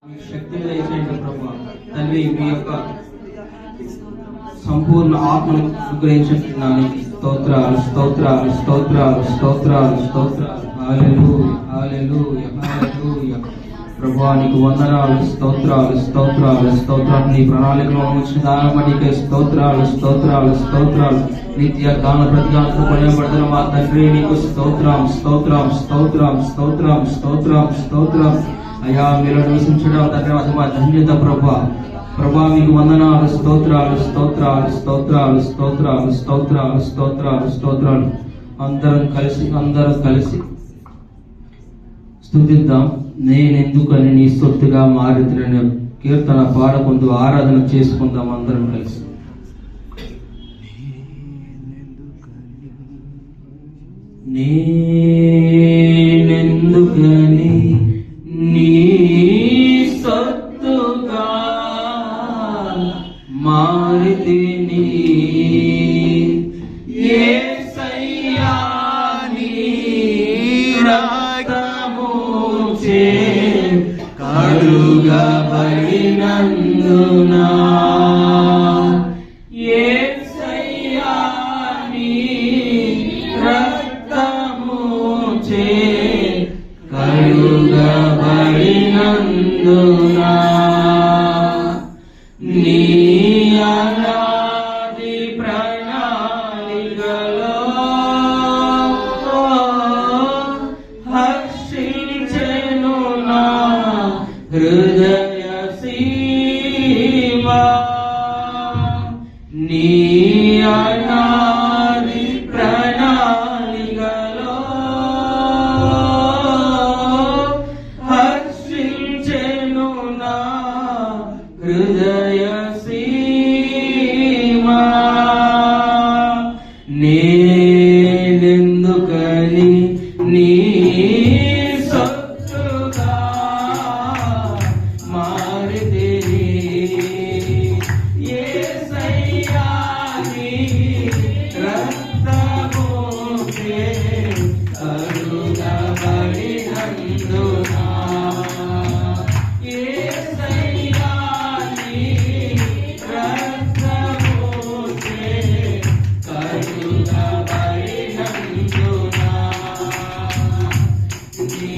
మీ శక్తిని దయచేయండి ప్రభా. తండ్రి మీ యొక్క సంపూర్ణ ఆత్మను అనుగ్రహించడానికి స్తోత్రాలు స్తోత్రాలు స్తోత్రాలు స్తోత్రాలు స్తోత్రాలు. హల్లెలూయా హల్లెలూయా హల్లెలూయా. ప్రభువా నీకు వందనాలు స్తోత్రాలు స్తోత్రాలు స్తోత్రాలు. నీ ప్రణాళికలో ఉంచిన దాని బట్టి స్తోత్రాలు స్తోత్రాలు స్తోత్రాలు. నిత్య దాన ప్రతిగాంతో కొనియాడబడుతున్న మా తండ్రి నీకు స్తోత్రం స్తోత్రం స్తోత్రం స్తోత్రం స్తోత్రం స్తోత్రం. అయ్యా మీరు నివసించడం తండ్రి అది మా ధన్యత ప్రభా. ప్రభా మీకు వందనాలు స్తోత్రాలు స్తోత్రాలు స్తోత్రాలు స్తోత్రాలు స్తోత్రాలు స్తోత్రాలు స్తోత్రాలు. అందరం కలిసి స్తుతిద్దాం. నేనెందుకని నీ సొత్తుగా మారుతున్న కీర్తన పాడకుంటూ ఆరాధన చేసుకుందాం అందరం కలిసి. నేనెందుకని నీ సొత్తుగా మారితిని యేసయ్యా నీ రక్తముచే కడుగబడినందున యేసయ్యా నీ రక్తముచే కడుగబడినందున నీ అనాది ప్రణాళికలో హర్షించెను నా హృదయ సీమా. నీ అనాది ప్రణాళికలో హర్షించెను నా హృదయ సీమా. నేనెందుకని నీ సొత్తుగా మారితిని యేసయ్యా నీ రక్తముచే కడుగబడినందున యేసయ్యా నీ రక్తముచే కడుగబడినందున నీ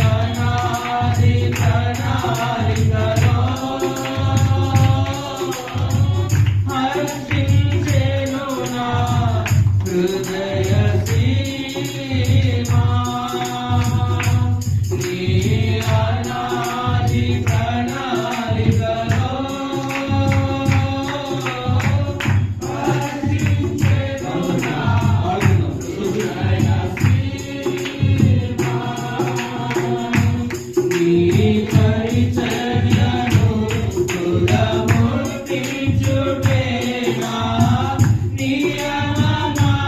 అనాది ప్రణాళికలో హర్షించెను నా హృదయ సీమా. నీ అనాది ప్రణాళికలో హర్షించెను నా హృదయ సీమా. నీ పరిచర్యను తుదముట్టించుటేనా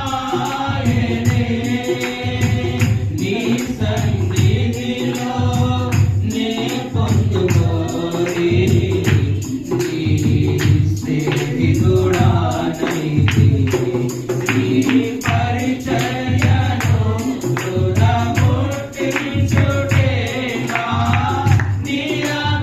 నియమమాయెనే. నీ సన్నిధిలో నే పొందుకోరి నీ స్నేహితుడానైతిని. నీ పరిచర్యను తుదముట్టించుటేనా నియమమాయెనే.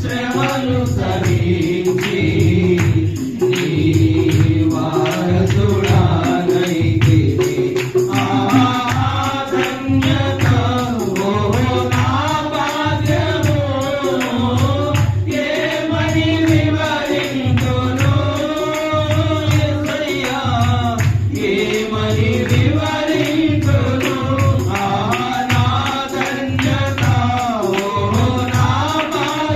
శ్రమలు సహించి నీ వారసుడానైతిని. ధన్యత ఓ నా భాగ్యము, ఏమని వివరింతును యేసయ్యా, ఏమని వివరింతును. నా ధన్యత ఓ నా భాగ్యము,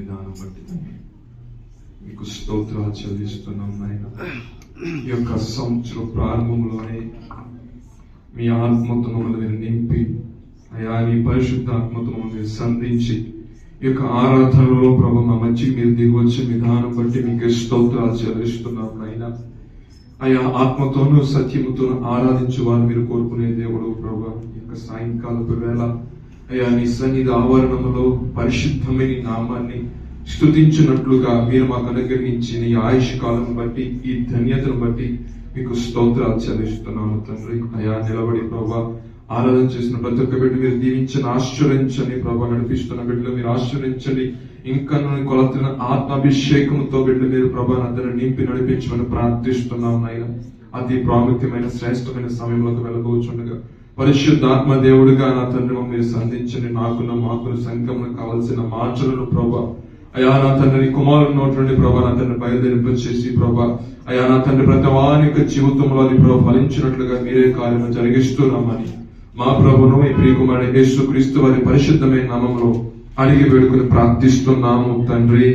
విధానం బట్టి మీకు స్తోత్రాలు చెల్లిస్తున్నాం నాయన. ఈ యొక్క సంవత్సరం ప్రారంభంలోనే మీ ఆత్మతో మమ్మల్ని మీరు నింపి అయా మీ పరిశుద్ధ ఆత్మతో మమ్మల్ని మీరు సంధించి ఈ యొక్క ఆరాధనలో ప్రభు మా మధ్యకి మీరు దిగి వచ్చిన విధానం బట్టి మీకు స్తోత్రాలు చెల్లిస్తున్నాం నాయన. అయా ఆత్మతోనూ సత్యముతోనూ ఆరాధించు వారు మీరు కోరుకునే దేవుడు ప్రభు. ఈ యొక్క సాయంకాలపు వేళ అయా నీ సన్నిధి ఆవరణంలో పరిశుద్ధమైన నామాన్ని స్తుతించినట్లుగా మీరు మాకు అనుగ్రహించిన ఈ ఆయుష్ కాలం బట్టి ఈ ధన్యతను బట్టి మీకు స్తోత్రాలు చెల్లిస్తున్నాను తండ్రి. అయా నిలబడి ప్రభా ఆరాధన చేసిన ప్రతి ఒక్క బిడ్డ మీరు దీవించండి, ఆశ్చర్యించండి ప్రభా. నడిపిస్తున్న బిడ్డలు మీరు ఆశ్చర్యించండి. ఇంకా కొలతిన ఆత్మాభిషేకంతో బిడ్డ మీరు ప్రభా అందరిని నింపి నడిపించమని ప్రార్థిస్తున్నాం నాయన. అతి ప్రాముఖ్యమైన శ్రేష్టమైన సమయంలోకి వెళ్ళబోచుండగా పరిశుద్ధాత్మ దేవుడిగా నా తండ్రి మీరు సంధించండి. నాకున్న మాకున్న సంఘంలో కావలసిన మార్చలను ప్రభా అయా నా తండ్రి కుమారుడు నోటి నుండి ప్రభా నా తండ్రి బయలుదేరింపచేసి ప్రభా అయా నా తండ్రి ప్రతి వాని యొక్క జీవితంలో అది ప్రభా ఫలించినట్లుగా మీరే కార్యము జరిగిస్తున్నామని మా ప్రభును ఈ ప్రియకుమారుడు యేసు క్రీస్తు వారి పరిశుద్ధమైన నామంలో అడిగి వేడుకుని ప్రార్థిస్తున్నాము తండ్రి.